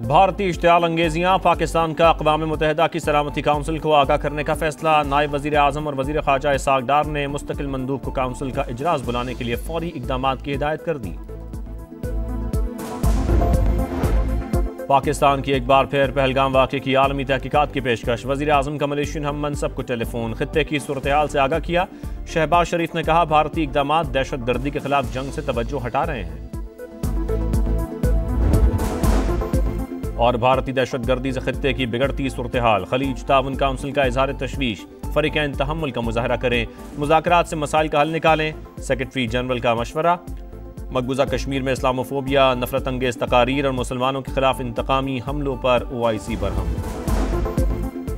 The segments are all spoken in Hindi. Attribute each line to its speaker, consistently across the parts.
Speaker 1: भारतीय इश्तियाल अंगेजियाँ, पाकिस्तान का अक़वाम मुत्तहिदा की सलामती काउंसिल को आगाह करने का फैसला। नायब वज़ीर आज़म और वज़ीर ख़ारजा इसहाक़ डार ने मुस्तकिल मंदूब को काउंसिल का इजलास बुलाने के लिए फौरी इक़दाम की हिदायत कर दी। पाकिस्तान की एक बार फिर पहलगाम वाक़े की आलमी तहकीकात की पेशकश। वज़ीर आज़म का मलेशियन हम मनसब को टेलीफोन, खित्ते की सूरत-ए-हाल से आगाह किया। शहबाज शरीफ ने कहा, भारतीय इक़दाम दहशत गर्दी के खिलाफ जंग से तवज्जो हटा रहे हैं और भारतीय दहशत गर्दी से खित्ते की बिगड़ती सूरत-ए-हाल। खलीज ताउन काउंसिल का इजहार तशवीश, फ़रीक़ैन तहम्मुल का मुज़ाहरा करें, मुज़ाकरात से मसाइल का हल निकालें। सेक्रेटरी जनरल का मशवरा। मकबूजा कश्मीर में इस्लामोफोबिया, नफरत अंगेज़ तकारीर और मुसलमानों के खिलाफ इंतकामी हमलों पर OIC बरहम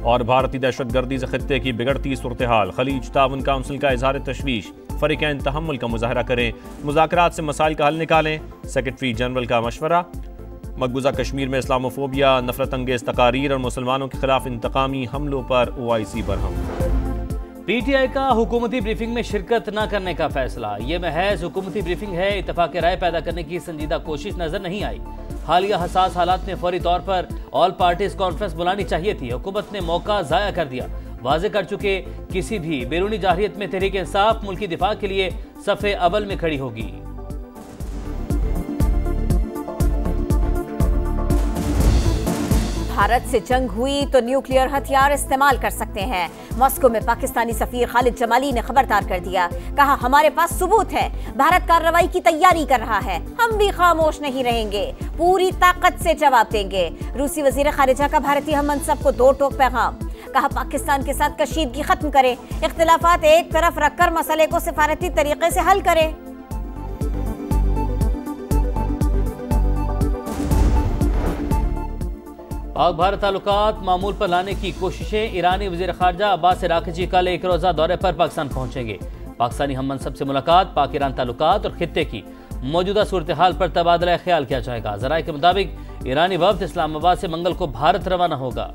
Speaker 1: और भारतीय दहशत गर्दी से खित्ते की बिगड़ती सूरत-ए-हाल। खलीज ताउन काउंसिल का इजहार तशवीश, फ़रीक़ैन तहम्मुल का मुज़ाहरा करें, मुज़ाकरात से मसाइल का हल निकालें। सेक्रेटरी जनरल का मशवरा। मकबूजा कश्मीर में इस्लामोफोबिया, नफरत अंगेज़ तकारीर और मुसलमानों के खिलाफ इंतकामी हमलों पर OIC बरहम।
Speaker 2: PTI का हुकूमती ब्रीफिंग में शिरकत न करने का फैसला। ये महज हुकूमती ब्रीफिंग है, इत्तफाक़ राय पैदा करने की संजीदा कोशिश नजर नहीं आई। हालिया हसास हालात में फौरी तौर पर ऑल पार्टीज कॉन्फ्रेंस बुलानी चाहिए थी। हुकूमत ने मौका ज़ाया कर दिया। वाज़े कर चुके किसी भी बैरूनी जाहिरियत में तहरीक इंसाफ मुल्की दिफा के लिए सफ़े अव्वल में खड़ी होगी।
Speaker 3: भारत से जंग हुई तो न्यूक्लियर हथियार इस्तेमाल कर सकते हैं। मॉस्को में पाकिस्तानी सफीर खालिद जमाली ने खबरदार कर दिया। कहा, हमारे पास सबूत है, भारत कार्रवाई की तैयारी कर रहा है, हम भी खामोश नहीं रहेंगे, पूरी ताकत से जवाब देंगे। रूसी वजीर खारिजा का भारतीय हम मनसब को दो टोक पैगाम। कहा, पाकिस्तान के साथ कशीदगी खत्म करें, इख्तिलाफात एक तरफ रखकर मसले को सिफारती तरीके से हल करें।
Speaker 2: पाक भारत ताल्लुकात मामूल पर लाने की कोशिशें। ईरानी वज़ीर ख़ारजा अब्बास अराग़ची कल एक रोज़ा दौरे पर पाकिस्तान पहुंचेंगे। पाकिस्तानी हम मनसब से मुलाकात, पाक ईरान ताल्लुकात और खित्ते की मौजूदा सूरत हाल पर तबादला ख्याल किया जाएगा। ज़राए के मुताबिक ईरानी वफ़द इस्लामाबाद से मंगल को भारत रवाना होगा।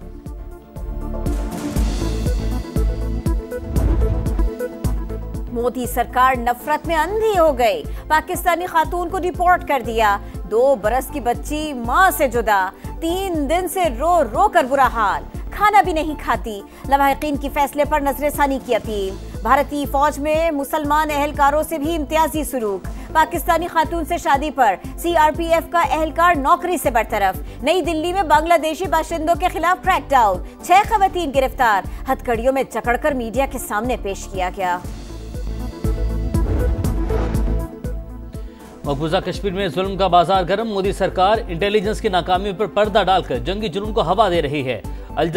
Speaker 3: मोदी सरकार नफरत में अंधी हो गई। पाकिस्तानी खातून को रिपोर्ट कर दिया। 2 बरस की बच्ची मां से जुदा, 3 दिन से रो रो कर बुरा हाल, खाना भी नहीं खाती। लवाहिकीन की फैसले पर नजरसानी की अपील। भारतीय फौज में मुसलमान एहलकारों से भी इम्तियाजी सुलूक। पाकिस्तानी खातून से शादी पर CRPF का एहलकार नौकरी से बरतरफ। नई दिल्ली में बांग्लादेशी बाशिंदों के खिलाफ क्रैकडाउन, 6 खवातीन गिरफ्तार। हथकड़ियों में जकड़कर मीडिया के सामने पेश किया गया।
Speaker 2: मकबूजा कश्मीर में जुल्म का बाजार गर्म। मोदी सरकार इंटेलिजेंस की नाकामी पर पर्दा डालकर जंगी जुनून को हवा दे रही है। अल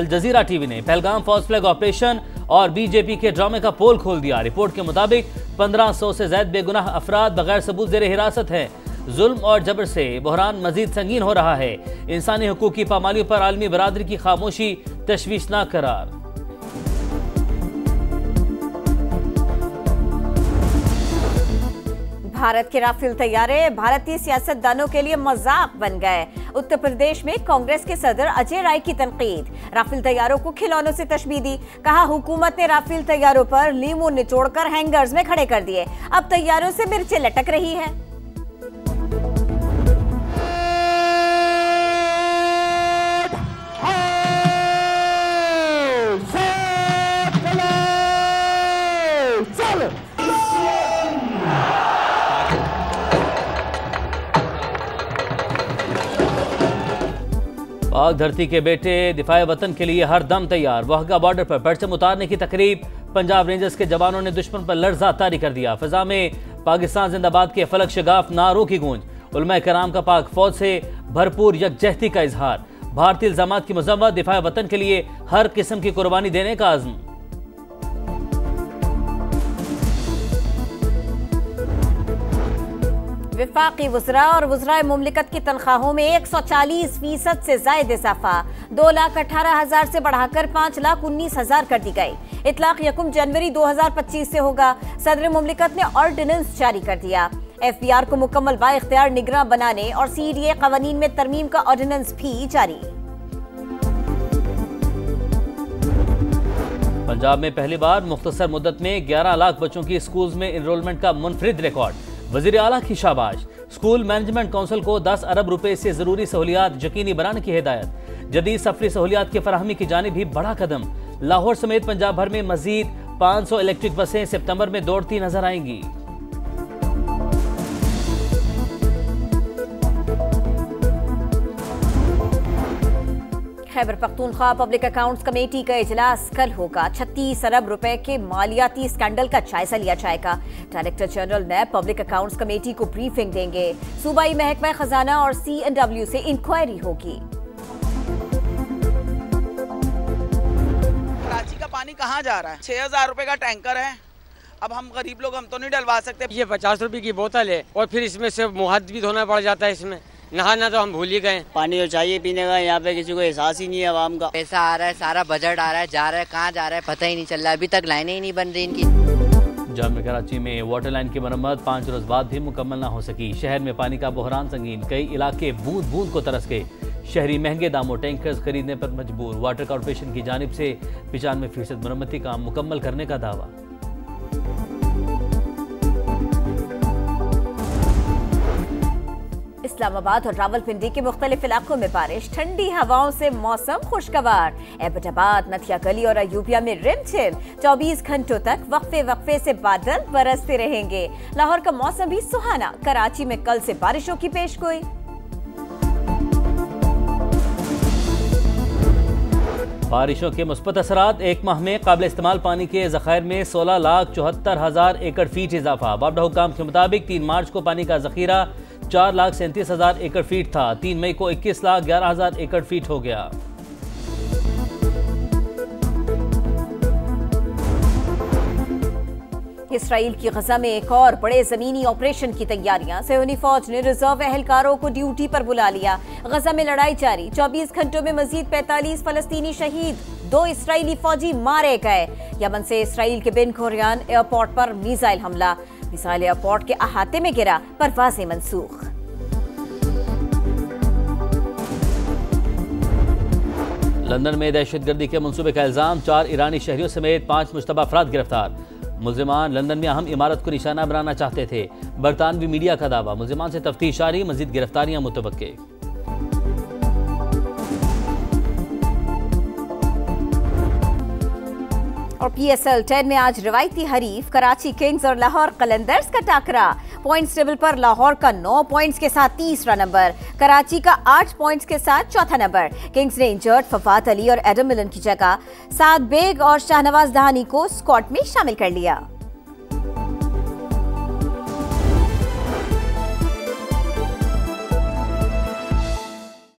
Speaker 2: जजीरा टीवी ने पहलगाम फॉल्स फ्लैग ऑपरेशन और BJP के ड्रामे का पोल खोल दिया। रिपोर्ट के मुताबिक 1500 से ज्यादा बेगुनाह अफराद बगैर सबूत ज़ेर हिरासत हैं। जुल्म और जबर से बहरान मजीद संगीन हो रहा है। इंसानी हुकूक की पामालियों पर आलमी बरादरी की खामोशी तशवीशनाक करार।
Speaker 3: भारत के राफेल तैयारे भारतीय सियासतदानों के लिए मजाक बन गए। उत्तर प्रदेश में कांग्रेस के सदर अजय राय की तनकीद। राफेल तैयारों को खिलौनों से तशबीह दी। कहा, हुकूमत ने राफेल तैयारों पर लीमू निचोड़कर हैंगर्स में खड़े कर दिए, अब तैयारों से मिर्चें लटक रही है।
Speaker 2: पाक धरती के बेटे दिफाए वतन के लिए हर दम तैयार। वाहगा बॉर्डर पर परचम उतारने की तकरीब। पंजाब रेंजर्स के जवानों ने दुश्मन पर लर्जा तारी कर दिया। फिजा में पाकिस्तान जिंदाबाद के फलक शगाफ नारों की गूंज। उलमा कराम का पाक फौज से भरपूर यकजहती का इजहार। भारतीय इल्जामात की मजम्मत। दिफाए वतन के लिए हर किस्म की कुर्बानी देने का आज़म।
Speaker 3: विफाकी वज़रा और वज़राए मुमलिकत की तनख्वाहों में 140% से ज़ायद इजाफा। 2,18,000 से बढ़ाकर 5,19,000 कर दी गई। इतलाक 1 जनवरी 2025 से होगा। सदर मुमलिकत ने ऑर्डिनेंस जारी कर दिया। FBR को मुकम्मल बाइख्तियार निगरां बनाने और CDA कवानीन में तरमीम का ऑर्डिनेंस भी जारी।
Speaker 2: पंजाब में पहली बार मुख्तसर मुद्दत में 11 लाख बच्चों की स्कूल्स में इनरोलमेंट का मुनफरिद रिकॉर्ड। वजीर आला की शाबाश। स्कूल मैनेजमेंट काउंसिल को 10 अरब रुपए से जरूरी सहूलियात यकीनी बनाने की हिदायत। जदीद सफरी सहूलियात की फराहमी की जानिब भी बड़ा कदम। लाहौर समेत पंजाब भर में मजीद 500 इलेक्ट्रिक बसें सितंबर में दौड़ती नजर आएंगी।
Speaker 3: Khyber Pakhtunkhwa public accounts committee का इजलास कल होगा। 36 अरब रुपए के मालियाती स्कैंडल का जायजा लिया जाएगा। डायरेक्टर जनरल नैब पब्लिक अकाउंट्स कमेटी को ब्रीफिंग देंगे। सूबाई महकमा खजाना और CNW से इंक्वायरी होगी।
Speaker 4: कराची का पानी कहाँ जा रहा है? 6000 रुपए का टैंकर है। अब हम गरीब लोग हम तो नहीं डलवा सकते।
Speaker 5: ये 50 रुपए की बोतल है और फिर इसमें से मुंह हाथ भी धोना पड़ जाता है। इसमें नहाना तो हम भूल ही गए।
Speaker 6: पानी जो चाहिए पीने का यहाँ पे किसी को एहसास ही नहीं है। आवाम का
Speaker 7: पैसा आ रहा है, सारा बजट आ रहा है, जा रहा है, कहाँ जा रहा है पता ही नहीं चल रहा है। अभी तक लाइनें ही नहीं बन रही इनकी।
Speaker 2: जाम कराची में वाटर लाइन की मरम्मत 5 रोज बाद भी मुकम्मल न हो सकी। शहर में पानी का बहरान संगीन, कई इलाके बूंद बूंद को तरस गए। शहरी महंगे दामों टैंकर्स खरीदने पर मजबूर। वाटर कॉर्पोरेशन की जानिब से 95% मरम्मती काम मुकम्मल करने का दावा।
Speaker 3: इस्लामाबाद और रावलपिंडी के मुख्तलिफ इलाकों में बारिश, ठंडी हवाओं से मौसम खुशगवार। एबटाबाद, नथिया गली और अयूबिया में रिमझिम। 24 घंटों तक वक्फे वक्फे से बादल बरसते रहेंगे। लाहौर का मौसम भी सुहाना। कराची में कल से बारिशों की पेशगोई।
Speaker 2: बारिशों के मुस्बत असरात। एक माह में काबिल इस्तेमाल पानी के जखायर में 16,74,000 एकड़ फीट इजाफा। बाबडा हुकाम के मुताबिक 3 मार्च को पानी का जखीरा 4,37,000 एकड़ फीट था। 3 मई को 21,11,000 एकड़ फीट हो गया।
Speaker 3: इसराइल की गजा में एक और बड़े जमीनी ऑपरेशन की तैयारियां। सेहूनी फौज ने रिजर्व एहलकारों को ड्यूटी पर बुला लिया। गजा में लड़ाई जारी। 24 घंटों में मजीद 45 फलस्तीनी शहीद, 2 इसराइली फौजी मारे गए। यमन से इसराइल के बिन गुरियन एयरपोर्ट पर मिसाइल हमला। मिसाइल एयरपोर्ट के अहाते में गिरा, परवाजें मंसूख।
Speaker 2: लंदन में दहशतगर्दी के मंसूबे का इल्जाम। 4 ईरानी शहरियों समेत 5 मुश्तबा अफराद गिरफ्तार। मुल्जिमान लंदन में अहम इमारत को निशाना बनाना चाहते थे। बरतानवी मीडिया का दावा। मुल्जिमान से तफ्तीश जारी, मजीद गिरफ्तारियां मुतवक्के।
Speaker 3: और PSL 10 में आज रवायती हरीफ कराची किंग्स और लाहौर कलंदर्स का टाकरा। पॉइंट्स टेबल पर लाहौर का 9 पॉइंट्स के साथ तीसरा नंबर, कराची का 8 पॉइंट्स के साथ चौथा नंबर। किंग्स ने इंजर्ड फफात अली और एडम मिलन की जगह साद बेग और शाहनवाज दहानी को स्क्वाड में शामिल कर लिया।